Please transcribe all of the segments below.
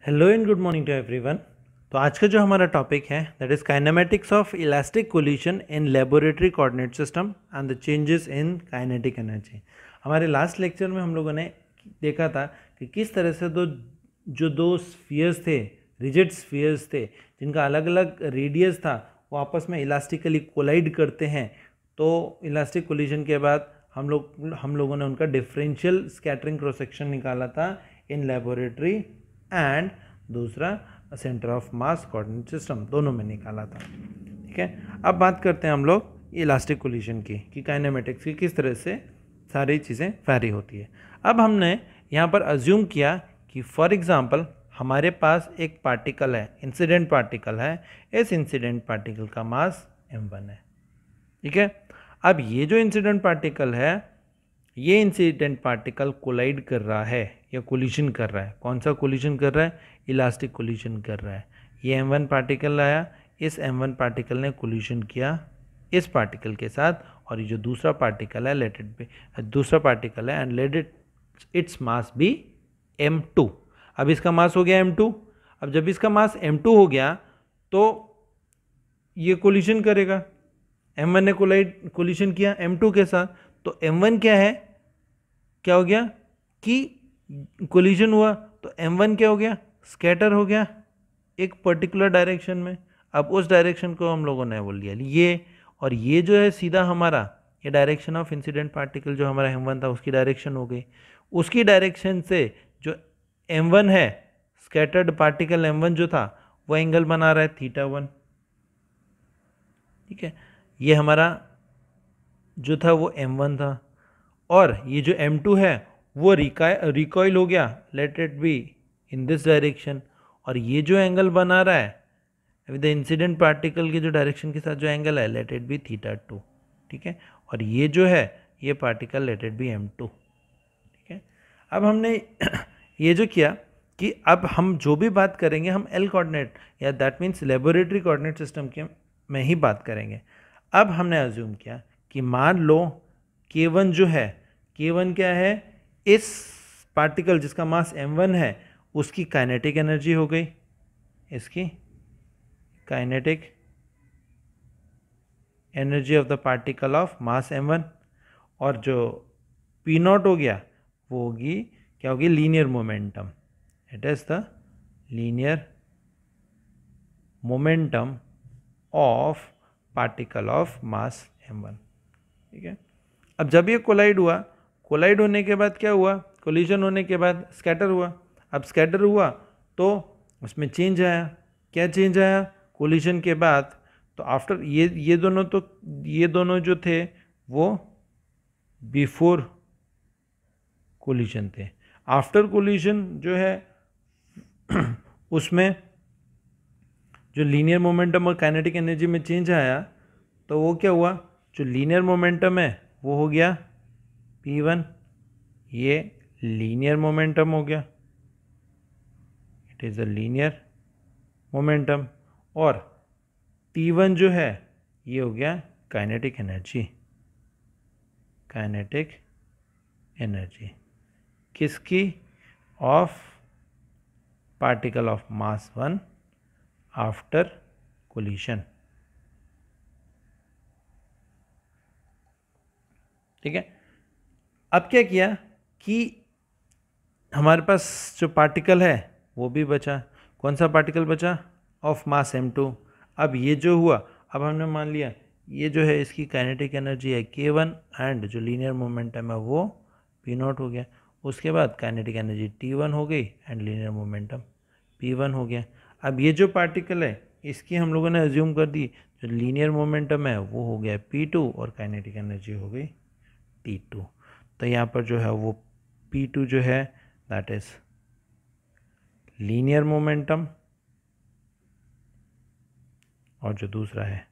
Hello and good morning to everyone. तो आज का जो हमारा टॉपिक है that is kinematics of elastic collision in laboratory coordinate system and the changes in kinetic energy. हमारे last lecture में हम लोगों ने देखा था कि किस तरह से दो स्फीयर्स थे, रिजिड स्फीयर्स थे, जिनका अलग अलग रेडियस था, वो आपस में इलास्टिकली कोलाइड करते हैं। तो इलास्टिक कोलिशन के बाद हम लोगों ने उनका डिफरेंशियल स्कैटरिंग क्रॉस सेक्शन निकाला था इन लेबोरेटरी एंड दूसरा centre of mass coordinate system, दोनों में निकाला था। ठीक है, अब बात करते हैं हम लोग इलास्टिक कोलिशन की कि काइनेमेटिक्स की किस तरह से सारी चीज़ें वैरी होती है। अब हमने यहाँ पर अज्यूम किया कि फॉर एग्जांपल हमारे पास एक पार्टिकल है, इंसिडेंट पार्टिकल है। इस इंसिडेंट पार्टिकल का मास m1 है। ठीक है, अब ये जो इंसिडेंट पार्टिकल है, ये इंसिडेंट पार्टिकल कोलाइड कर रहा है या कोलिशन कर रहा है। कौन सा कोलिशन कर रहा है? इलास्टिक कोलिशन कर रहा है। ये m1 पार्टिकल आया, इस m1 पार्टिकल ने कोलिशन किया इस पार्टिकल के साथ, और ये जो दूसरा पार्टिकल है लेट इट बी दूसरा पार्टिकल है and let its mass be m2। अब इसका मास हो गया m2। अब जब इसका मास m2 हो गया तो ये कोलिशन करेगा। m1 ने कोलिशन किया m2 के साथ, तो m1 क्या है, क्या हो गया कि कोलिशन हुआ, तो m1 क्या हो गया, स्कैटर हो गया एक पर्टिकुलर डायरेक्शन में। अब उस डायरेक्शन को हम लोगों ने बोल लिया ये, और ये जो है सीधा हमारा ये डायरेक्शन ऑफ इंसिडेंट पार्टिकल जो हमारा m1 था उसकी डायरेक्शन हो गई। उसकी डायरेक्शन से जो m1 है, स्कैटर्ड पार्टिकल m1 जो था, वो एंगल बना रहा है θ1। ठीक है, ये हमारा जो था वो m1 था, और ये जो m2 है वो रिकॉइल हो गया, late it be in this direction. और ये जो एंगल बना रहा है विद द इंसिडेंट पार्टिकल के जो डायरेक्शन के साथ जो एंगल है, लेट इट बी θ2। ठीक है, और ये जो है ये particle late it B m2। ठीक है, अब हमने ये जो किया कि अब हम जो भी बात करेंगे हम L कोऑर्डिनेट या that means laboratory coordinate system के में ही बात करेंगे। अब हमने अज्यूम किया कि मान लो K1 जो है, K1 क्या है, इस पार्टिकल जिसका मास m1 है उसकी काइनेटिक एनर्जी हो गई, इसकी kinetic energy of the particle of mass m1। और जो P0 हो गया वो होगी, क्या होगी, linear momentum. It is the linear momentum of particle of mass m1। ठीक है, अब जब ये कोलाइड हुआ, कोलाइड होने के बाद क्या हुआ, कोलिजन होने के बाद स्कैटर हुआ। अब स्कैटर हुआ तो उसमें चेंज आया। क्या चेंज आया कोलिजन के बाद? तो आफ्टर ये दोनों जो थे वो बिफोर कोलिजन थे। आफ्टर कोलिजन जो है उसमें जो लीनियर मोमेंटम और काइनेटिक एनर्जी में चेंज आया, तो वो क्या हुआ, जो लीनियर मोमेंटम है वो हो गया P1, ये लीनियर मोमेंटम हो गया, it is a linear momentum. और T1 जो है ये हो गया काइनेटिक एनर्जी। काइनेटिक एनर्जी किसकी? Of particle of mass 1 after collision. ठीक है, अब क्या किया कि हमारे पास जो पार्टिकल है वो भी बचा। कौन सा पार्टिकल बचा? Of mass m2। अब ये जो हुआ, अब हमने मान लिया ये जो है इसकी काइनेटिक एनर्जी है K1 एंड जो लीनियर मोमेंटम है वो P0 हो गया। उसके बाद काइनेटिक एनर्जी T1 हो गई एंड लीनियर मोमेंटम P1 हो गया। अब ये जो पार्टिकल है इसकी हम लोगों ने अज्यूम कर दी, जो लीनियर मोमेंटम है वो हो गया P2 और काइनेटिक एनर्जी हो गई T2। तो यहाँ पर जो है वो P2 जो है दैट इज लीनियर मोमेंटम, और जो दूसरा है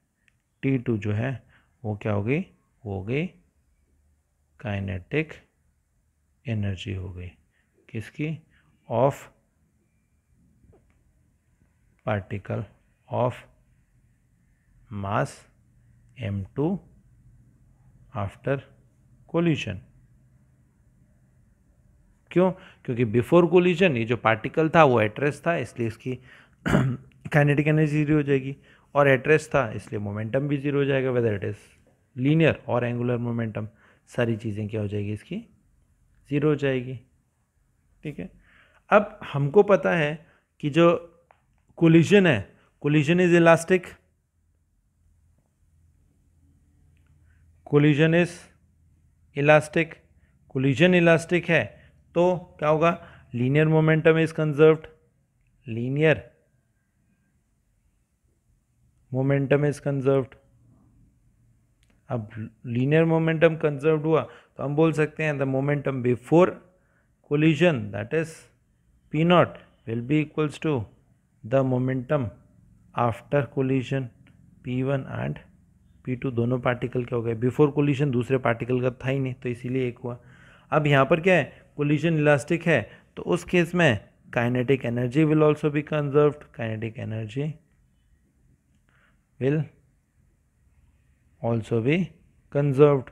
T2 जो है वो क्या हो गई, वो हो गई काइनेटिक एनर्जी हो गई किसकी? Of particle of mass m2 after collision. क्यों? क्योंकि बिफोर कोलिजन ये जो पार्टिकल था वो एट रेस्ट था, इसलिए इसकी काइनेटिक एनर्जी जीरो हो जाएगी, और एट रेस्ट था इसलिए मोमेंटम भी जीरो हो जाएगा, वेदर इट इज लीनियर और एंगुलर मोमेंटम, सारी चीज़ें क्या हो जाएगी इसकी ज़ीरो हो जाएगी। ठीक है, अब हमको पता है कि जो कोलिजन है, collision is elastic, collision is elastic, collision elastic है तो क्या होगा, linear momentum is conserved, linear momentum is conserved. अब लीनियर मोमेंटम कंजर्व्ड हुआ तो हम बोल सकते हैं the momentum before collision that is P not will be equals to the momentum after collision P1 and P2, दोनों पार्टिकल क्या हो गए, बिफोर कोलिजन दूसरे पार्टिकल का था ही नहीं तो इसीलिए एक हुआ। अब यहाँ पर क्या है, कोलिजन इलास्टिक है तो उस केस में kinetic energy will also be conserved, kinetic energy will also be conserved.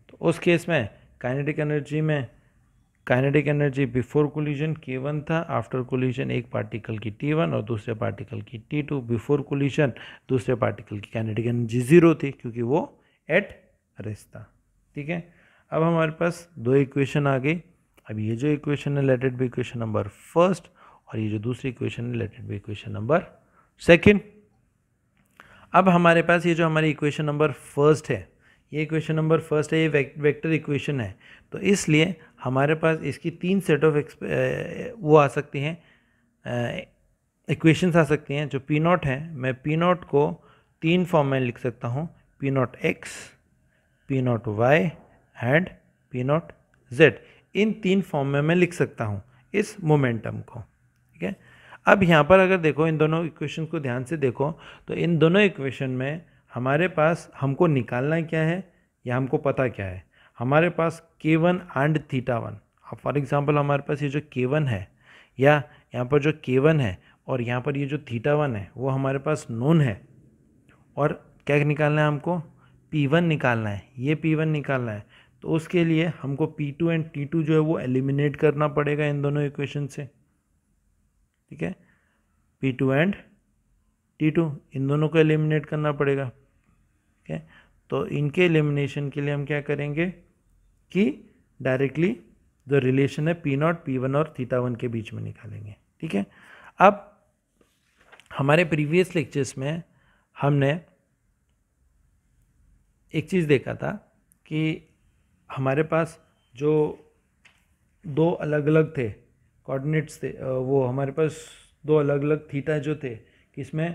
तो उस केस में kinetic energy before collision K1 था, आफ्टर कोलिजन एक पार्टिकल की T1 और दूसरे पार्टिकल की T2, बिफोर कोलिजन दूसरे पार्टिकल की काइनेटिक एनर्जी जीरो थी क्योंकि वो एट रेस्ट था। ठीक है, अब हमारे पास दो इक्वेशन आ गई। अब ये जो इक्वेशन है let it be equation number first, और ये जो दूसरी इक्वेशन है let it be equation number second. अब हमारे पास ये जो हमारी इक्वेशन नंबर फर्स्ट है, ये इक्वेशन नंबर फर्स्ट है, ये वेक्टर इक्वेशन है, तो इसलिए हमारे पास इसकी तीन सेट ऑफ वो आ सकती हैं, इक्वेशंस आ सकती हैं। जो पी नॉट है, मैं पी नॉट को तीन फॉर्म में लिख सकता हूँ, P not X, P not Y and P not Z. इन तीन फॉर्म में मैं लिख सकता हूँ इस मोमेंटम को। ठीक है, अब यहाँ पर अगर देखो, इन दोनों इक्वेशन को ध्यान से देखो, तो इन दोनों इक्वेशन में हमारे पास हमको निकालना क्या है या हमको पता क्या है, हमारे पास K1 एंड θ1। अब फॉर एग्जांपल हमारे पास ये जो K1 है या यहाँ पर जो K1 है और यहाँ पर ये जो θ1 है वो हमारे पास नोन है, और क्या निकालना है हमको, P1 निकालना है, ये P1 निकालना है। तो उसके लिए हमको P2 एंड T2 जो है वो एलिमिनेट करना पड़ेगा इन दोनों इक्वेशन से। ठीक है, P2 एंड T2 इन दोनों को एलिमिनेट करना पड़ेगा। ठीक है, तो इनके एलिमिनेशन के लिए हम क्या करेंगे कि डायरेक्टली जो रिलेशन है P नॉट P1 और θ1 के बीच में निकालेंगे। ठीक है, अब हमारे प्रीवियस लेक्चर्स में हमने एक चीज़ देखा था कि हमारे पास जो दो अलग अलग थे कोऑर्डिनेट्स थे, वो हमारे पास दो अलग अलग थीटा जो थे, किसमें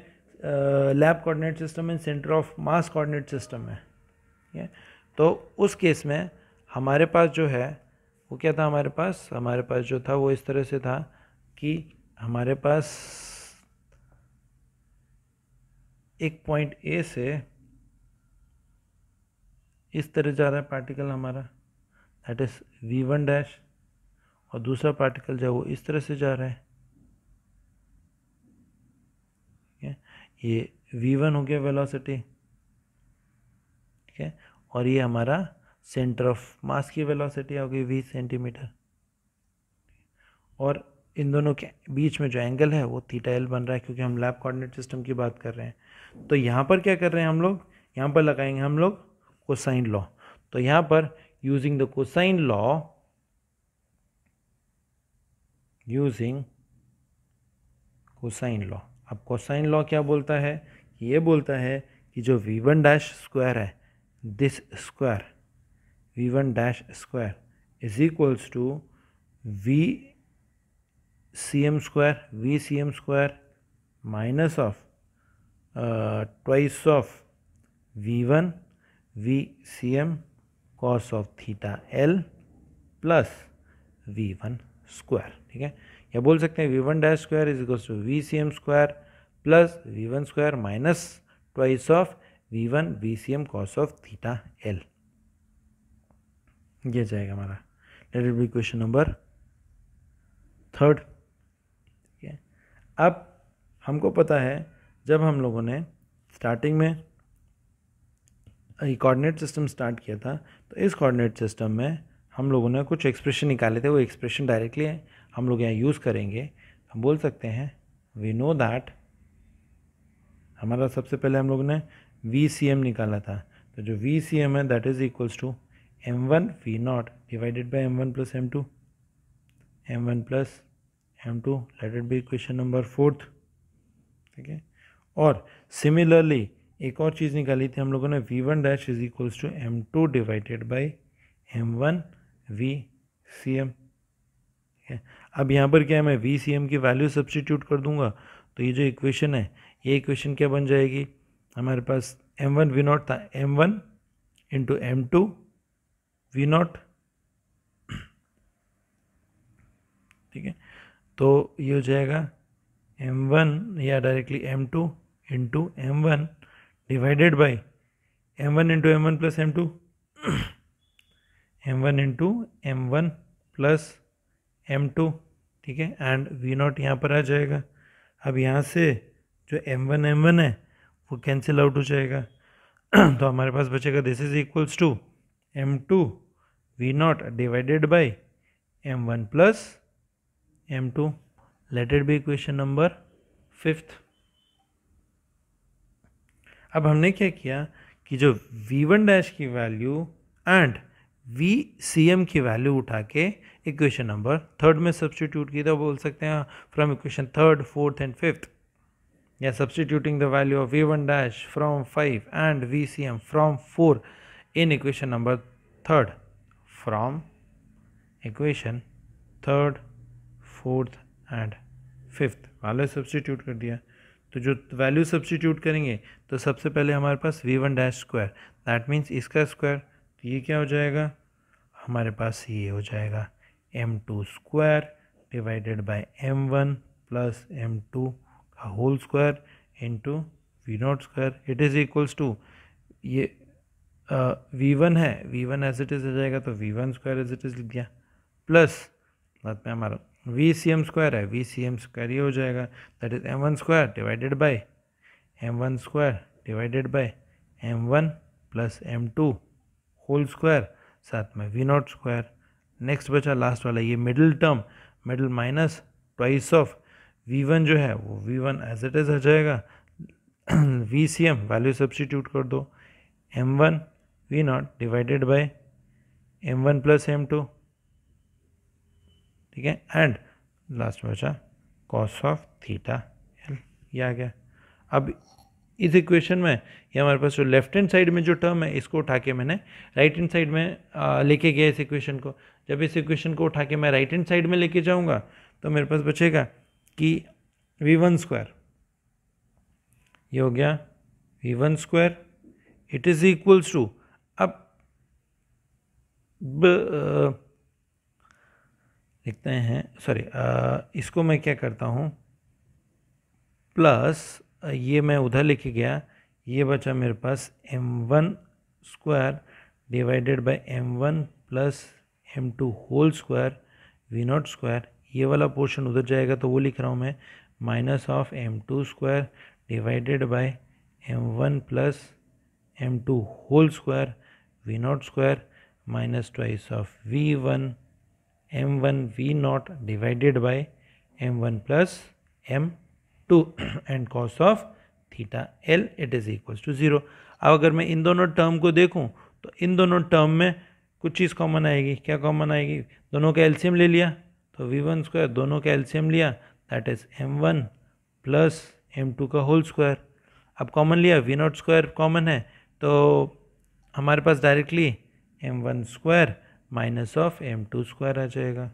lab coordinate system and centre of mass coordinate system में। ठीक है, तो उस केस में हमारे पास जो है वो क्या था, हमारे पास जो था वो इस तरह से था कि हमारे पास एक पॉइंट ए से इस तरह जा रहा है पार्टिकल हमारा, दैट इज v1 डैश, और दूसरा पार्टिकल जो है वो इस तरह से जा रहा है। ठीक है, ये v1 हो गया वेलोसिटी। ठीक है, और ये हमारा सेंटर ऑफ मास की वेलोसिटी हो गई v सेंटीमीटर, और इन दोनों के बीच में जो एंगल है वो θl बन रहा है क्योंकि हम लैब कोऑर्डिनेट सिस्टम की बात कर रहे हैं। तो यहाँ पर क्या कर रहे हैं हम लोग, यहाँ पर लगाएंगे हम लोग कोसाइन लॉ। तो यहाँ पर यूजिंग द कोसाइन लॉ, अब कोसाइन लॉ क्या बोलता है, ये बोलता है कि जो v1 डैश स्क्वायर है, this square v1 dash square is equals to VCM square minus of twice of v1 VCM cos of θl plus v1 square. ठीक है, या बोल सकते हैं v1 dash square is equals to VCM square plus v1 square minus twice of v1 VCM cos of θl। ये जाएगा हमारा, late it B question number third. ठीक है, अब हमको पता है जब हम लोगों ने स्टार्टिंग में कोऑर्डिनेट सिस्टम स्टार्ट किया था, तो इस कोऑर्डिनेट सिस्टम में हम लोगों ने कुछ एक्सप्रेशन निकाले थे, वो एक्सप्रेशन डायरेक्टली हम लोग यहाँ यूज़ करेंगे। हम बोल सकते हैं वी नो दैट, हमारा सबसे पहले हम लोगों ने VCM निकाला था, तो जो VCM है that is equals to M1 V0 divided by M1 plus M2, M1 plus M2, let it be equation number 4। ठीक है, और सिमिलरली एक और चीज़ निकाली थी हम लोगों ने, V1 dash is equals to M2 divided by M1 VCM। ठीक है, अब यहाँ पर क्या है, मैं VCM की वैल्यू सब्स्टिट्यूट कर दूंगा, तो ये जो इक्वेशन है, ये इक्वेशन क्या बन जाएगी, हमारे पास M1 V0 था, M1 इंटू M2 V0। ठीक है, तो ये हो जाएगा M1 या directly M2 into M1 divided by M1 into M1 plus M2, M1 into M1 plus M2। ठीक है, एंड V0 यहाँ पर आ जाएगा। अब यहाँ से जो M1 है वो कैंसिल आउट हो जाएगा, तो हमारे पास बचेगा this is equals to M2 V0 divided by M1 plus M2। Let it be equation number 5। अब हमने क्या किया कि जो V1 डैश की वैल्यू एंड VCM की वैल्यू उठा के इक्वेशन नंबर 3 में सब्स्टिट्यूट की, तो बोल सकते हैं from equation 3rd, 4th and 5th, या substituting the value of V1 dash from 5 and VCM from 4 in equation number 3rd, from equation 3rd, 4th and 5th वाले सब्स्टिट्यूट कर दिया। तो जो वैल्यू सब्स्टिट्यूट करेंगे तो सबसे पहले हमारे पास V1 dash square, that means इसका स्क्वायर, तो ये क्या हो जाएगा, हमारे पास ये हो जाएगा M2 square divided by M1 plus M2 का whole square into V0 square. It is equals to, ये V1 है, V1 एज इट इज़ आ जाएगा, तो V1 square as it is लिख दिया, प्लस बाद में हमारा VCM स्क्वायर है, VCM स्क्वायर ये हो जाएगा, that is M1 square divided by M1 square divided by M1 plus M2 whole square, साथ में V0 स्क्वायर। नेक्स्ट बचा लास्ट वाला, ये middle term, middle minus twice of V1 जो है वो V1 एज इट इज़ आ जाएगा, VCM वैल्यू सब्स्टिट्यूट कर दो, M1 V0 divided by M1 plus M2। ठीक है, एंड लास्ट में बचा कॉस ऑफ थीटा एल, ये आ गया। अब इस इक्वेशन में ये हमारे पास जो लेफ्ट हैंड साइड में जो टर्म है इसको उठा के मैंने राइट हैंड साइड में लेके गया इस इक्वेशन को। जब इस इक्वेशन को उठा के मैं राइट हैंड साइड में लेके जाऊंगा तो मेरे पास बचेगा कि V1 स्क्वायर, ये हो गया V1 square, it is equals to, अब लिखते हैं, सॉरी इसको मैं क्या करता हूँ, प्लस ये मैं उधर लेके गया, ये बचा मेरे पास M1 square divided by M1 plus M2 whole square V0 square, ये वाला पोर्शन उधर जाएगा तो वो लिख रहा हूँ मैं, minus of M2 square divided by M1 plus M2 whole square V0 square, minus twice of V1 M1 V0 divided by M1 plus M2 and cos of theta L, it is equals to 0। अब अगर मैं इन दोनों term को देखूं तो इन दोनों term में कुछ चीज़ कॉमन आएगी, क्या कॉमन आएगी, दोनों का एलसीएम ले लिया, तो V1 स्क्वायर दोनों का एलसीएम लिया, that is M1 plus M2 का होल स्क्वायर। अब कॉमन लिया, V0 स्क्वायर कॉमन है, तो हमारे पास directly M1 square minus of M2 square आ जाएगा,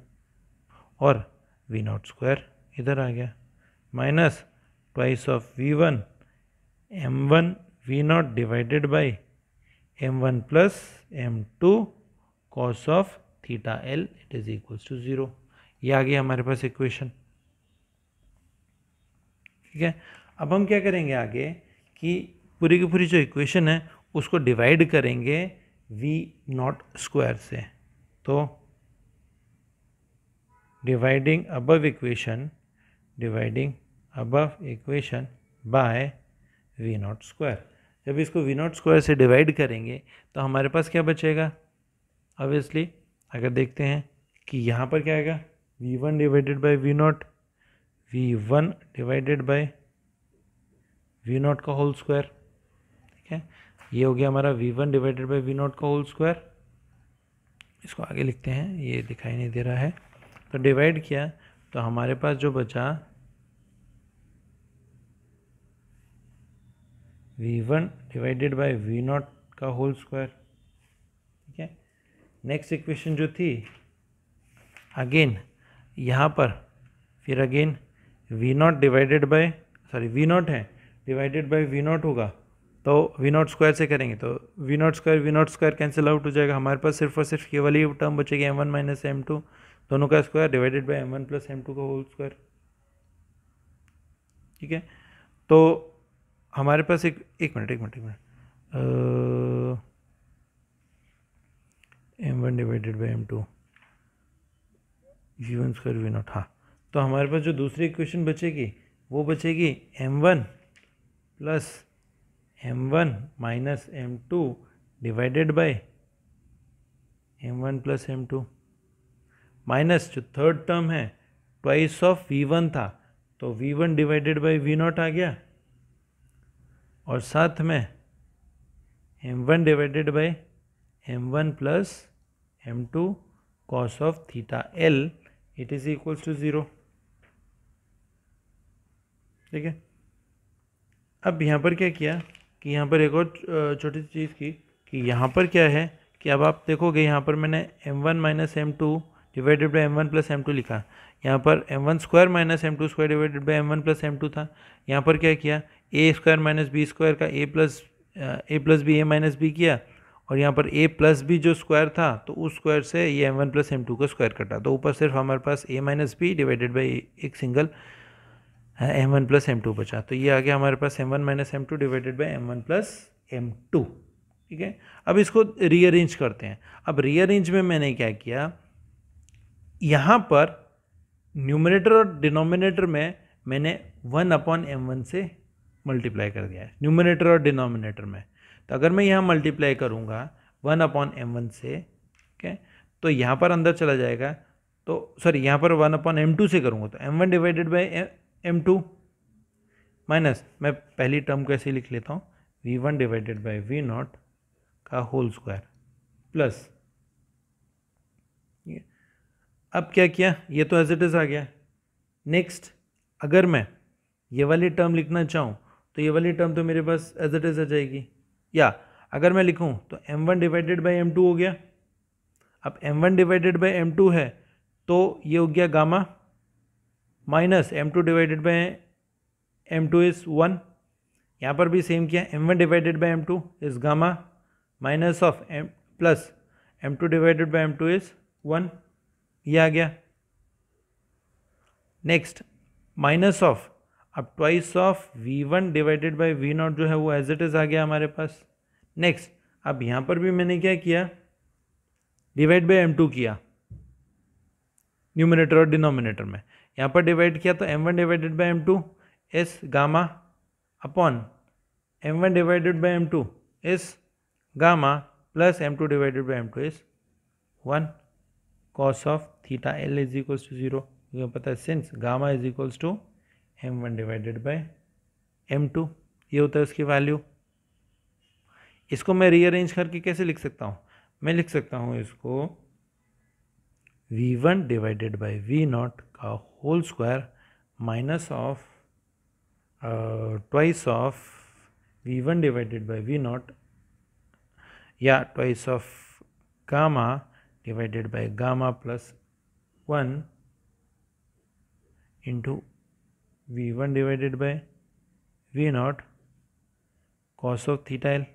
और V0 स्क्वायर इधर आ गया, minus twice of V1 M1 V0 divided by M1 plus M2 cos of theta L, it is equals to 0। ये आ गया हमारे पास इक्वेशन। ठीक है, अब हम क्या करेंगे आगे कि पूरी की पूरी जो इक्वेशन है उसको डिवाइड करेंगे V0 स्क्वायर से, तो dividing above equation by V0 square. जब इसको V0 स्क्वायर से डिवाइड करेंगे तो हमारे पास क्या बचेगा, ऑब्वियसली अगर देखते हैं कि यहाँ पर क्या आएगा, V1 divided by V not, V1 divided by V not का होल स्क्वायर, ठीक है। ये हो गया हमारा V1 divided by V not का होल स्क्वायर। इसको आगे लिखते हैं, ये दिखाई नहीं दे रहा है, तो डिवाइड किया तो हमारे पास जो बचा V1 divided by V not का होल स्क्वायर, ठीक है। नेक्स्ट इक्वेशन जो थी, अगेन यहाँ पर फिर again V not divided by, sorry V not है डिवाइडेड बाई वी नॉट होगा, तो वी नॉट स्क्वायर से करेंगे तो V not square cancel out हो जाएगा, हमारे पास सिर्फ और सिर्फ ये वाली टर्म बचेगी m1 माइनस m2 दोनों का square divided by m1 plus m2 का होल स्क्वायर, ठीक है। तो हमारे पास एक minute m1 divided by m2 v1 square V not, हाँ, तो हमारे पास जो दूसरी इक्वेशन बचेगी वो बचेगी m1 plus m1 minus m2 divided by m1 plus m2 minus जो थर्ड टर्म है ट्वाइस ऑफ v1 था, तो v1 divided by V not आ गया, और साथ में m1 divided by m1 plus m2 cos of theta l it is equals to 0, ठीक है। अब यहाँ पर क्या किया कि यहाँ पर एक और छोटी सी चीज़ की कि यहाँ पर क्या है कि अब आप देखोगे यहाँ पर मैंने m1 minus m2 divided by m1 plus m2 लिखा, यहाँ पर m1 square minus m2 square divided by m1 plus m2 था। यहाँ पर क्या किया, a square minus B square का a plus B a minus B किया, और यहाँ पर a प्लस बी जो स्क्वायर था तो उस स्क्वायर से ये m1 प्लस m2 का स्क्वायर कटा, तो ऊपर सिर्फ हमारे पास a minus B divided by एक सिंगल m1 प्लस m2 बचा, तो ये आ गया हमारे पास m1 minus m2 divided by m1 plus m2, ठीक है। अब इसको रीअरेंज करते हैं। अब रीअरेंज में मैंने क्या किया, यहाँ पर न्यूमरेटर और डिनोमिनेटर में मैंने 1/m1 से मल्टीप्लाई कर दिया है, न्यूमरेटर और डिनोमिनेटर में। तो अगर मैं यहाँ मल्टीप्लाई करूँगा 1/m1 से, ठीक है, तो यहाँ पर अंदर चला जाएगा, तो सॉरी यहाँ पर 1/m2 से करूँगा तो m1 divided by m2 minus, मैं पहली टर्म को ऐसे लिख लेता हूँ, v1 divided by V not का होल स्क्वायर प्लस, अब क्या किया, ये तो एज इट इज़ आ गया। नेक्स्ट अगर मैं ये वाली टर्म लिखना चाहूँ तो ये वाली टर्म तो मेरे पास एज इट इज़ आ जाएगी, या अगर मैं लिखूँ तो m1 डिवाइडेड बाई m2 हो गया। अब m1 डिवाइडेड बाई m2 है तो ये हो गया gamma minus m2 divided by m2 is 1, यहाँ पर भी सेम किया, m1 divided by m2 is gamma minus of m plus m2 divided by m2 is 1, ये आ गया। नेक्स्ट माइनस ऑफ, अब twice of v1 divided by V naught जो है वो एज इट इज़ आ गया हमारे पास। नेक्स्ट अब यहाँ पर भी मैंने क्या किया, डिवाइड बाई m2 किया न्यूमरेटर और डिनोमिनेटर में, यहाँ पर डिवाइड किया तो m1 divided by m2 is gamma upon m1 divided by m2 is gamma plus m2 divided by m2 is 1 cos of theta l is equals to 0, मुझे पता है since gamma is equals to m1 divided by m2, ये होता है उसकी value. इसको मैं rearrange करके कैसे लिख सकता हूँ, मैं लिख सकता हूँ इसको v1 divided by V not का whole square minus of twice of v1 divided by V not, या twice of gamma divided by gamma plus 1 into v1 divided by V not cos of theta L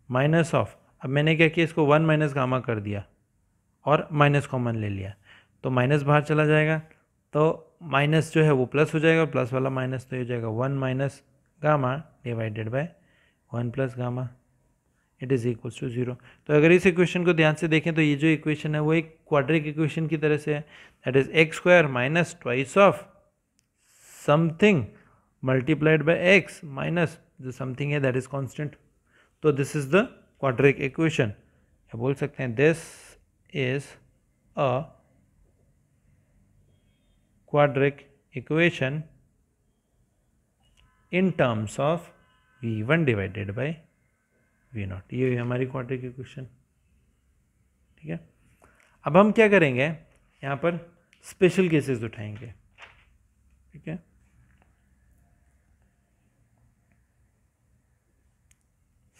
minus of, अब मैंने क्या किया, इसको 1 minus gamma कर दिया और minus common ले लिया, तो माइनस बाहर चला जाएगा, तो माइनस जो है वो प्लस हो जाएगा, प्लस वाला माइनस तो हो जाएगा 1 minus gamma divided by 1 plus gamma, it is equals to 0। तो अगर इस इक्वेशन को ध्यान से देखें तो ये जो इक्वेशन है वो एक क्वाड्रिक इक्वेशन की तरह से है, that is x square minus twice of something multiplied by x minus जो समथिंग है दैट इज कांस्टेंट। तो this is the quadric equation, या बोल सकते हैं this is a quadratic equation in terms of v1 divided bye v not. ये हमारी quadratic equation, ठीक है। अब हम क्या करेंगे, यहाँ पर स्पेशल केसेस उठाएंगे, ठीक है।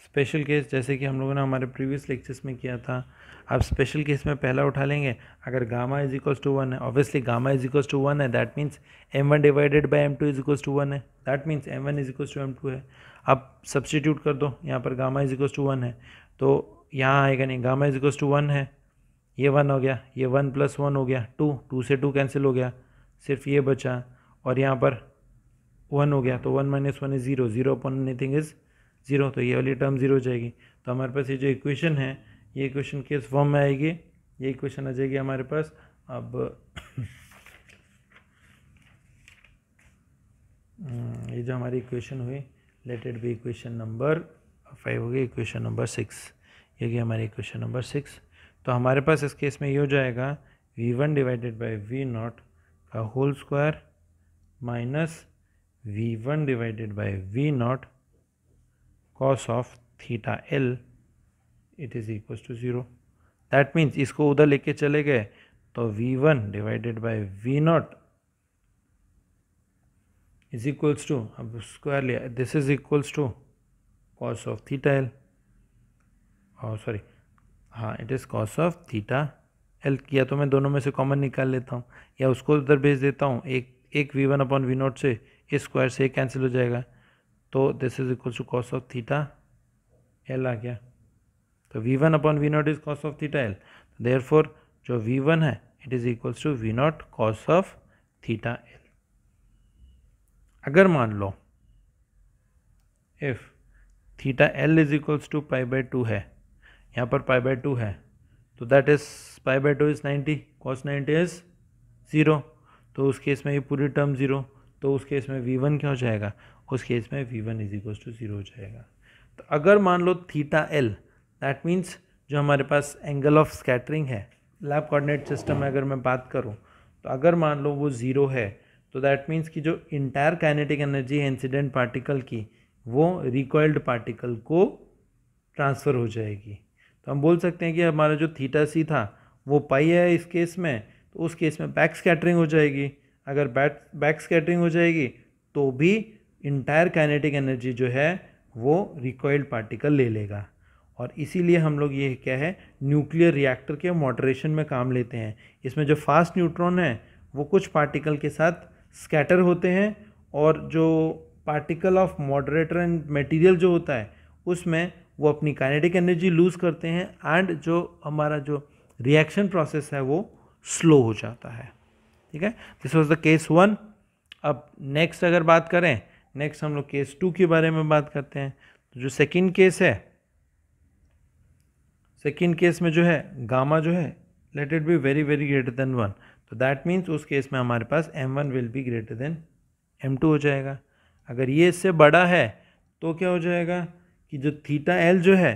स्पेशल केस जैसे कि हम लोगों ने हमारे प्रीवियस लेक्चर्स में किया था। अब स्पेशल केस में पहला उठा लेंगे, अगर गामा इज इक्वल्स टू 1 है, obviously gamma is equals to 1 है, that means m1 divided by m2 is equals to 1 है, that means m1 is equals to m2 है। अब सब्सटीट्यूट कर दो, यहाँ पर गामा इज इक्वल्स टू 1 है तो यहाँ आएगा नहीं, गामा इज इक्वल्स टू 1 है, ये 1 हो गया, ये 1 + 1 हो गया 2, 2 से 2 कैंसिल हो गया, सिर्फ ये बचा, और यहाँ पर 1 हो गया तो 1 - 1 इज 0, 0 अपॉन एनीथिंग इज 0, तो ये वाली टर्म 0 हो जाएगी। तो हमारे पास ये जो इक्वेशन है, ये इक्वेशन किस फॉर्म में आएगी, ये इक्वेशन आ जाएगी हमारे पास। अब ये जो हमारी इक्वेशन हुई, late it be equation number 5 हो गई, इक्वेशन नंबर 6, ये गई हमारी इक्वेशन नंबर 6। तो हमारे पास इस केस में ये हो जाएगा v1 डिवाइडेड बाय v0 का whole square minus v1 divided by v0 cos of theta l, it is equals to 0। That means इसको उधर लेके चले गए तो v1 divided by v0 is equals to, अब स्क्वायर लिया, this is equals to cos of theta l, और sorry हाँ it is cos of theta l। किया तो मैं दोनों में से कॉमन निकाल लेता हूँ या उसको उधर भेज देता हूँ, एक v1 अपॉन v0 से इस स्क्वायर से कैंसिल हो जाएगा, तो this is equals to cos of theta l आ गया। तो v1 upon v0 is cos of theta l, therefore जो v1 है it is equals to v0 cos of theta l। अगर मान लो if theta l is equals to π/2 है, यहाँ पर π/2 है, तो that is π/2 is 90, cos 90 is 0, तो उस केस में ये पूरी टर्म 0, तो उस केस में v1 क्या हो जाएगा, उस केस में v1 इज इक्वल्स टू 0 हो जाएगा। तो अगर मान लो थीटा l, दैट मीन्स जो हमारे पास एंगल ऑफ स्कैटरिंग है लैब कोऑर्डिनेट सिस्टम में अगर मैं बात करूं, तो अगर मान लो वो 0 है, तो दैट मीन्स कि जो इंटायर काइनेटिक एनर्जी है इंसिडेंट पार्टिकल की, वो रिकॉइल्ड पार्टिकल को ट्रांसफ़र हो जाएगी। तो हम बोल सकते हैं कि हमारा जो थीटा सी था वो पाई है इस केस में, तो उस केस में बैक स्कैटरिंग हो जाएगी। अगर बैक स्कैटरिंग हो जाएगी तो भी इंटायर काइनेटिक एनर्जी जो है वो रिकॉइल्ड पार्टिकल ले लेगा, और इसीलिए हम लोग ये क्या है, न्यूक्लियर रिएक्टर के मॉडरेशन में काम लेते हैं। इसमें जो फास्ट न्यूट्रॉन है वो कुछ पार्टिकल के साथ स्कैटर होते हैं, और जो particle of moderator and material जो होता है उसमें वो अपनी काइनेटिक एनर्जी लूज़ करते हैं, एंड जो हमारा जो रिएक्शन प्रोसेस है वो स्लो हो जाता है। ठीक है, दिस वाज द केस 1। अब नेक्स्ट अगर बात करें, नेक्स्ट हम लोग केस 2 के बारे में बात करते हैं। तो जो सेकंड केस है, सेकंड केस में जो है गामा जो है let it be very very greater than 1, तो दैट मीन्स उस केस में हमारे पास m1 will be greater than m2 हो जाएगा। अगर ये इससे बड़ा है तो क्या हो जाएगा कि जो थीटा l जो है,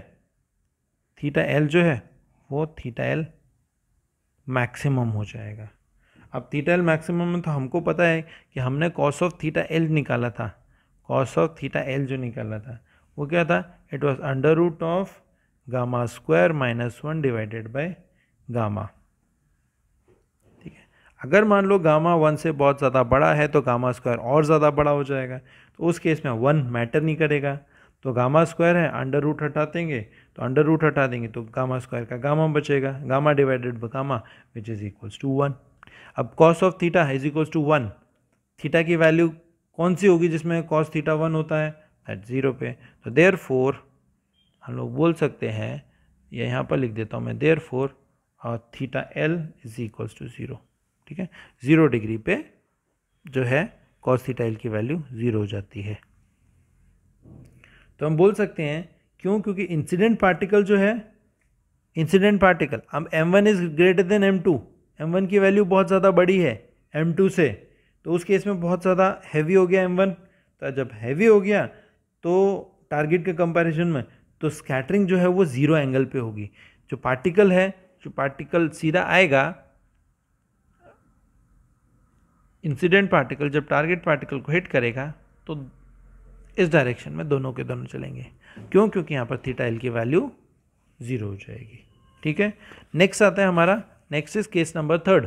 थीटा l जो है वो थीटा l मैक्सिमम हो जाएगा। अब थीटा l मैक्सिमम में तो हमको पता है कि हमने कॉस ऑफ थीटा l निकाला था, कॉस ऑफ थीटा l जो निकाला था वो क्या था, it was under root of gamma square -1 divided by gamma. ठीक है, अगर मान लो गामा 1 से बहुत ज़्यादा बड़ा है तो गामा स्क्वायर और ज़्यादा बड़ा हो जाएगा, तो उस केस में 1 मैटर नहीं करेगा। तो गामा स्क्वायर है, अंडर रूट हटा देंगे, तो अंडर रूट हटा देंगे तो गामा स्क्वायर का गामा बचेगा, gamma divided by gamma which is equals to 1। अब cos of theta is equals to 1, theta की वैल्यू कौन सी होगी जिसमें कॉस थीटा 1 होता है, दैट 0 पे। तो देयरफॉर हम लोग बोल सकते हैं, या यहाँ पर लिख देता हूँ मैं, therefore theta l is equals to 0। ठीक है, 0 डिग्री पे जो है कॉस थीटा l की वैल्यू 0 हो जाती है। तो हम बोल सकते हैं क्यों, क्योंकि इंसिडेंट पार्टिकल जो है, इंसिडेंट पार्टिकल, अब m1 is greater than m2, m1 की वैल्यू बहुत ज़्यादा बड़ी है m2 से, तो उस केस में बहुत ज़्यादा हैवी हो गया m1। तो जब हैवी हो गया तो टारगेट के कंपैरिजन में, तो स्कैटरिंग जो है वो 0 एंगल पे होगी। जो पार्टिकल है जो पार्टिकल सीधा आएगा, इंसिडेंट पार्टिकल जब टारगेट पार्टिकल को हिट करेगा तो इस डायरेक्शन में दोनों के दोनों चलेंगे। क्यों? क्योंकि यहाँ पर थीटा एल की वैल्यू 0 हो जाएगी। ठीक है, नेक्स्ट आता है हमारा, नेक्स्ट इज केस नंबर 3।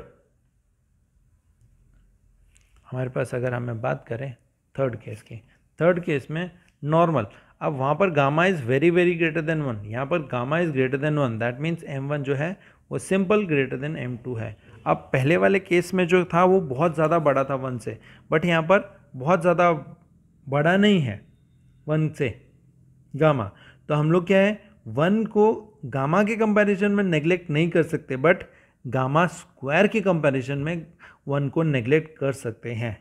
हमारे पास अगर हमें बात करें थर्ड केस की, थर्ड केस में नॉर्मल, अब वहाँ पर gamma is very very greater than 1, यहाँ पर gamma is greater than 1, that means m1 जो है वो सिंपल ग्रेटर देन m2 है। अब पहले वाले केस में जो था वो बहुत ज़्यादा बड़ा था 1 से, बट यहाँ पर बहुत ज़्यादा बड़ा नहीं है 1 से गामा, तो हम लोग क्या है 1 को गामा के कंपैरिजन में नेग्लेक्ट नहीं कर सकते, बट गामा स्क्वायर के कंपैरिजन में 1 को नेग्लेक्ट कर सकते हैं।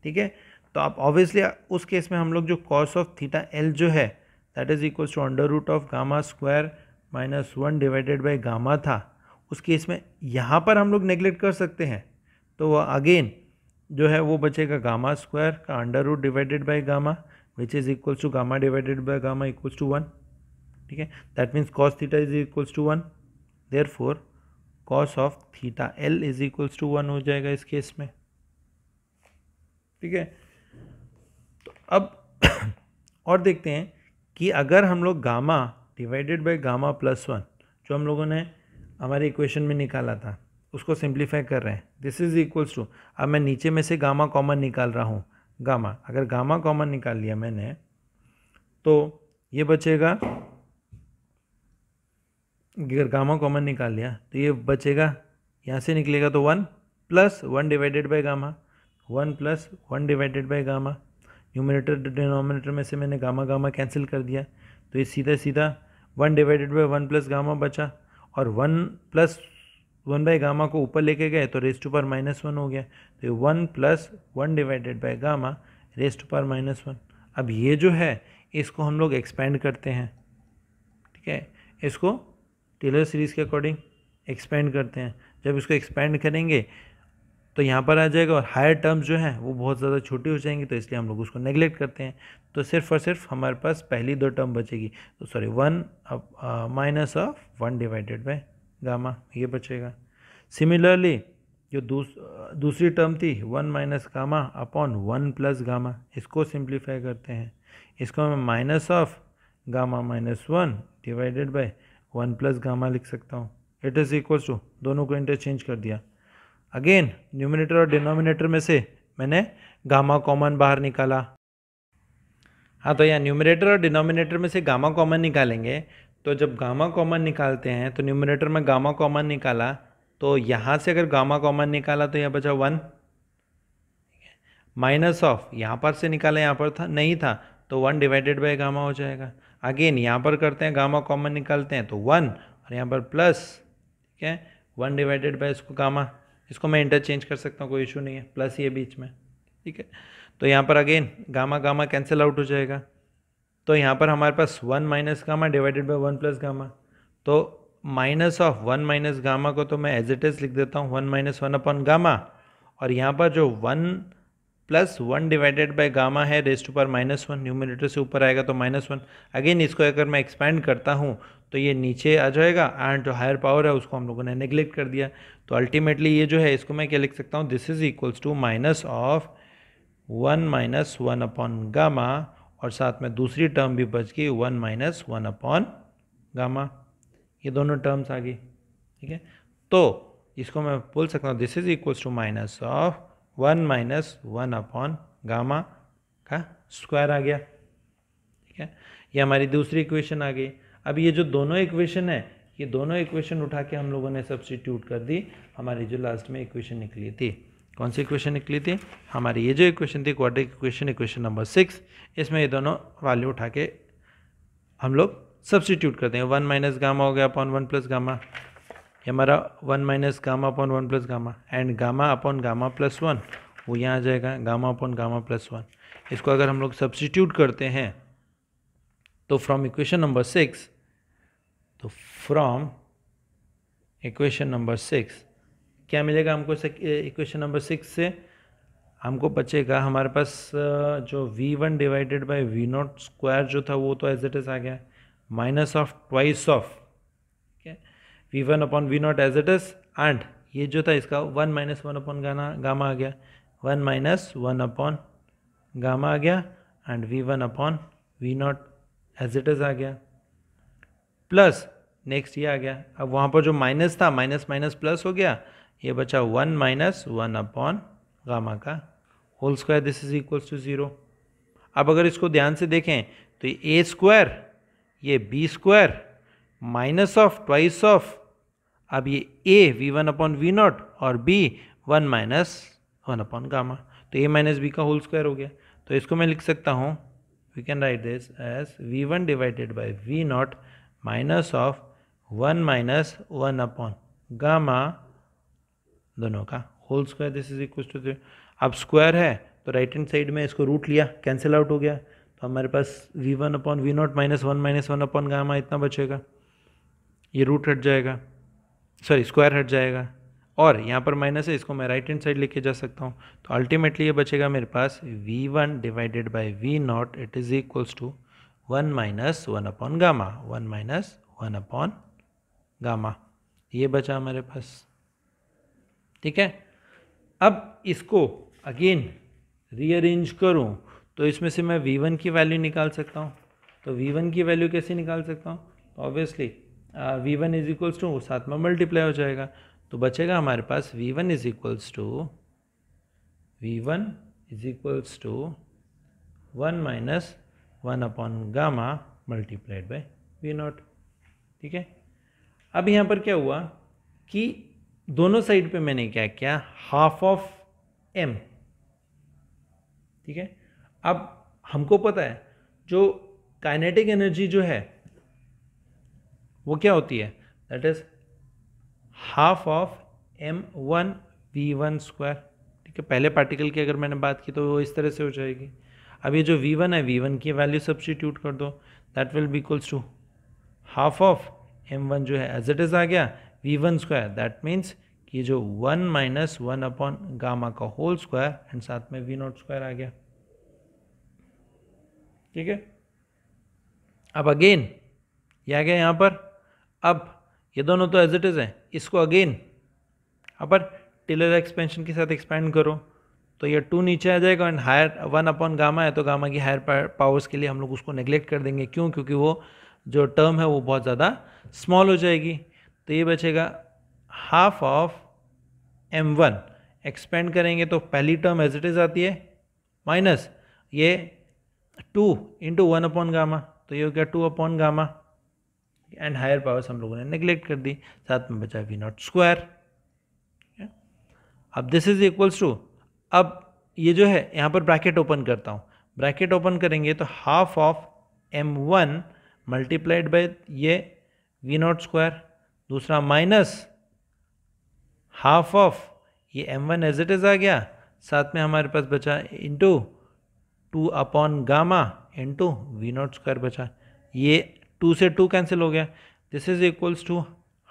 ठीक है, तो आप ऑब्वियसली उस केस में हम लोग जो कॉस ऑफ थीटा एल जो है that is equals to under root of gamma square minus 1 divided by gamma था, उस केस में यहाँ पर हम लोग नेग्लेक्ट कर सकते हैं, तो वो अगेन जो है वो बचेगा गामा स्क्वायर का under root divided by gamma which is equals to gamma divided by gamma equals to 1। ठीक है, that means cos theta is equals to 1, therefore cos of theta L is equals to 1 हो जाएगा इस case में। ठीक है, तो अब और देखते हैं कि अगर हम लोग gamma divided by gamma plus 1 जो हम लोगों ने हमारे इक्वेशन में निकाला था उसको सिंप्लीफाई कर रहे हैं, दिस इज इक्वल्स टू, अब मैं नीचे में से गामा कॉमन निकाल रहा हूँ, गामा अगर गामा कॉमन निकाल लिया मैंने तो ये बचेगा, अगर गामा कॉमन निकाल लिया तो ये बचेगा, यहाँ से निकलेगा तो 1 plus 1 divided by gamma, 1 plus 1 divided by gamma, numerator denominator में से मैंने गामा गामा कैंसिल कर दिया, तो ये सीधा सीधा 1 डिवाइडेड बाई 1 प्लस गामा बचा, और 1 प्लस 1 बाई गामा को ऊपर लेके गए तो रेस टू पावर माइनस 1 हो गया, तो ये 1 plus 1 divided by gamma raise to power minus 1। अब ये जो है इसको हम लोग एक्सपेंड करते हैं। ठीक है, इसको टेलर सीरीज़ के अकॉर्डिंग एक्सपेंड करते हैं, जब इसको एक्सपेंड करेंगे तो यहाँ पर आ जाएगा, और हायर टर्म्स जो हैं वो बहुत ज़्यादा छोटी हो जाएंगी, तो इसलिए हम लोग उसको नेगलेक्ट करते हैं, तो सिर्फ और सिर्फ हमारे पास पहली 2 टर्म बचेगी, तो sorry 1 minus of 1 divided by gamma ये बचेगा। सिमिलरली जो दूसरी टर्म थी 1 minus gamma upon 1 plus gamma, इसको सिंप्लीफाई करते हैं, इसको मैं minus of gamma minus 1 divided by 1 plus gamma लिख सकता हूँ, इट इज़ इक्वल्स टू, दोनों को इंटरचेंज कर दिया, अगेन न्यूमिनेटर और डिनोमिनेटर में से मैंने गामा कॉमन बाहर निकाला। हाँ, तो यहाँ न्यूमिनेटर और डिनोमिनेटर में से गामा कॉमन निकालेंगे, तो जब गामा कॉमन निकालते हैं तो न्यूमिनेटर में गामा कॉमन निकाला, तो यहाँ से अगर गामा कॉमन निकाला तो यहाँ बचा 1 माइनस ऑफ, यहाँ पर से निकाला यहाँ पर था नहीं था तो 1 डिवाइडेड बाई गामा हो जाएगा। अगेन यहाँ पर करते हैं गामा कॉमन निकालते हैं तो 1, और यहाँ पर प्लस, ठीक है 1 डिवाइडेड बाई इसको गामा, इसको मैं इंटरचेंज कर सकता हूँ, कोई इशू नहीं है, प्लस ये बीच में। ठीक है, तो यहाँ पर again gamma gamma cancel out हो जाएगा, तो यहाँ पर हमारे पास 1 minus gamma divided by 1 plus gamma, तो माइनस ऑफ 1 माइनस गामा को तो मैं एज इट इज़ लिख देता हूँ 1 माइनस 1 अपॉन गामा, और यहाँ पर जो 1 प्लस 1 डिवाइडेड बाई गामा है raise to power minus 1, numerator से ऊपर आएगा तो माइनस 1, अगेन इसको अगर मैं एक्सपेंड करता हूँ तो ये नीचे आ जाएगा, एंड जो हायर पावर है उसको हम लोगों ने नेग्लेक्ट कर दिया, तो अल्टीमेटली ये जो है इसको मैं क्या लिख सकता हूँ, this is equals to minus of 1 minus 1 upon gamma, और साथ में दूसरी टर्म भी बच गई 1 माइनस 1 अपॉन गामा, ये दोनों टर्म्स आ गई। ठीक है, तो इसको मैं बोल सकता हूँ this is equals to minus of 1 minus 1 upon gamma का स्क्वायर आ गया। ठीक है, ये हमारी दूसरी इक्वेशन आ गई। अब ये जो दोनों इक्वेशन है, ये दोनों इक्वेशन उठा के हम लोगों ने सब्स्टिट्यूट कर दी, हमारी जो लास्ट में इक्वेशन निकली थी, कौन सी इक्वेशन निकली थी, हमारी ये जो इक्वेशन थी क्वाड्रेटिक इक्वेशन, इक्वेशन नंबर 6, इसमें ये दोनों वैल्यू उठा के हम लोग सब्स्टिट्यूट करते हैं। 1 माइनस गामा हो गया अपॉन 1 प्लस गामा, ये हमारा 1 minus gamma upon 1 plus gamma, and gamma upon gamma plus 1 वो यहाँ आ जाएगा गामा अपॉन गामा प्लस 1। इसको अगर हम लोग सब्स्टिट्यूट करते हैं तो फ्रॉम इक्वेशन नंबर 6, तो फ्रॉम इक्वेशन नंबर 6 क्या मिलेगा हमको, इक्वेशन नंबर 6 से हमको बचेगा हमारे पास जो v1 divided by v0 square जो था वो तो एज इट इज़ आ गया, माइनस ऑफ ट्वाइस ऑफ, ठीक है, V1 upon V not as it is, and ये जो था इसका 1 माइनस 1 अपॉन गामा आ गया, 1 माइनस 1 अपॉन गामा आ गया, and V1 upon V not as it is आ गया, प्लस नेक्स्ट ये आ गया। अब वहाँ पर जो माइनस था, माइनस माइनस प्लस हो गया, ये बचा 1 माइनस 1 अपॉन गामा का whole square, this is equals to 0। अब अगर इसको ध्यान से देखें तो ये ए स्क्वायर, ये B square, minus of twice of, अब ये A V1 upon V naught और बी 1 माइनस 1 अपॉन गामा, तो ए माइनस बी का होल स्क्वायर हो गया। तो इसको मैं लिख सकता हूँ, we can write this as V1 divided by V naught minus of 1 minus 1 upon gamma दोनों का whole square, this is equal to. अब स्क्वायर है तो राइट हैंड साइड में इसको रूट लिया, कैंसिल आउट हो गया, तो हमारे पास V1 upon V naught minus 1 upon gamma इतना बचेगा, ये रूट हट जाएगा, सॉरी स्क्वायर हट जाएगा, और यहाँ पर माइनस है, इसको मैं राइट हैंड साइड लेके जा सकता हूँ। तो अल्टीमेटली ये बचेगा मेरे पास V1 divided by V naught, it is equals to 1 minus 1 upon gamma, 1 minus 1 upon gamma, ये बचा हमारे पास। ठीक है, अब इसको अगेन रीअरेंज करूं तो इसमें से मैं V1 की वैल्यू निकाल सकता हूं। तो V1 की वैल्यू कैसे निकाल सकता हूं? तो obviously V1 is equals to साथ में मल्टीप्लाई हो जाएगा, तो बचेगा हमारे पास V1 is equals to 1 minus 1 upon gamma multiplied by V naught. ठीक है, अब यहाँ पर क्या हुआ कि दोनों साइड पे मैंने क्या किया, हाफ ऑफ m। ठीक है, अब हमको पता है जो काइनेटिक एनर्जी जो है वो क्या होती है, that is half of m1 v1 square. ठीक है, पहले पार्टिकल की अगर मैंने बात की तो वो इस तरह से हो जाएगी। अब ये जो v1 है, v1 की वैल्यू सब्स्टिट्यूट कर दो, that will be equals to half of m1 जो है एज इट इज आ गया v1 स्क्वायर, दैट मीन्स कि जो 1 माइनस 1 अपॉन गामा का होल स्क्वायर एंड साथ में वी नॉट स्क्वायर आ गया। ठीक है, अब अगेन ये आ गया यहाँ पर, अब ये दोनों तो एज इट इज है, इसको अगेन अपर टेलर एक्सपेंशन के साथ एक्सपेंड करो तो ये 2 नीचे आ जाएगा, एंड हायर 1 अपॉन गामा है तो गामा की हायर पावर्स के लिए हम लोग उसको नेग्लेक्ट कर देंगे। क्यों? क्योंकि वो जो टर्म है वो बहुत ज़्यादा स्मॉल हो जाएगी। तो ये बचेगा हाफ ऑफ m1, एक्सपेंड करेंगे तो पहली टर्म एज इट इज आती है, माइनस ये 2 इंटू 1 अपॉन गामा, तो ये हो गया 2 upon gamma, and higher powers हम लोगों ने नेग्लेक्ट कर दी, साथ में बचा वी नॉट स्क्वायर। अब दिस इज इक्वल्स टू, अब ये जो है यहाँ पर ब्रैकेट ओपन करता हूँ, ब्रैकेट ओपन करेंगे तो half of m1 multiplied by ये वी नॉट स्क्वायर, दूसरा माइनस हाफ ऑफ ये m1 एज इट इज आ गया, साथ में हमारे पास बचा into 2 upon gamma into V not square बचा, ये 2 से 2 कैंसिल हो गया, this is equals to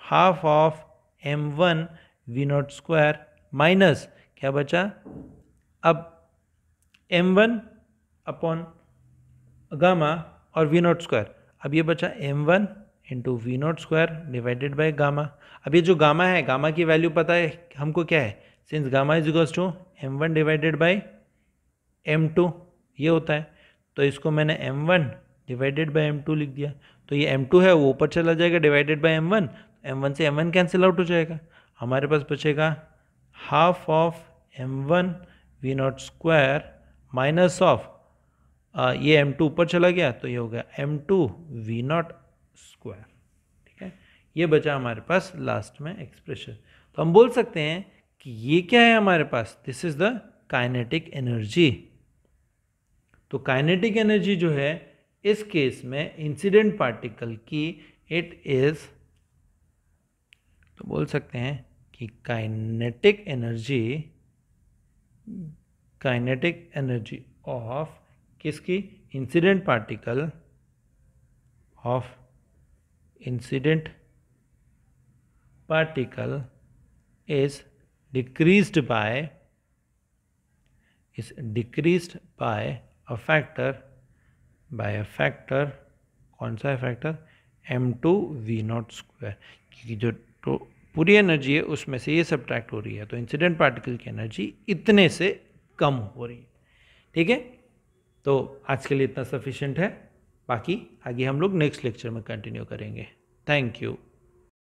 half of m1 V not square minus क्या बचा, अब m1 अपॉन गामा और वी नॉट स्क्वायर, अब ये बचा m1 into V not square divided by gamma. अब ये जो गामा है, गामा की वैल्यू पता है हमको क्या है, since gamma is equals to m1 divided by m2 ये होता है, तो इसको मैंने m1 डिवाइडेड बाई m2 लिख दिया, तो ये m2 है वो ऊपर चला जाएगा डिवाइडेड बाई m1, m1 से m1 कैंसिल आउट हो जाएगा, हमारे पास बचेगा half of m1 V not square minus of ये m2 ऊपर चला गया तो ये हो गया m2 वी नॉट स्क्वायर। ठीक है, ये बचा हमारे पास लास्ट में एक्सप्रेशन। तो हम बोल सकते हैं कि ये क्या है हमारे पास, this is the kinetic energy. तो काइनेटिक एनर्जी जो है इस केस में इंसिडेंट पार्टिकल की इट इज, तो बोल सकते हैं कि काइनेटिक एनर्जी ऑफ किसकी, incident particle of incident particle is decreased by a factor, कौन सा है factor, m2 v not square, क्योंकि जो तो पूरी एनर्जी है उसमें से ये सब्ट्रैक्ट हो रही है, तो इंसिडेंट पार्टिकल की एनर्जी इतने से कम हो रही है। ठीक है, तो आज के लिए इतना सफिशिएंट है, बाकी आगे हम लोग नेक्स्ट लेक्चर में कंटिन्यू करेंगे। Thank you.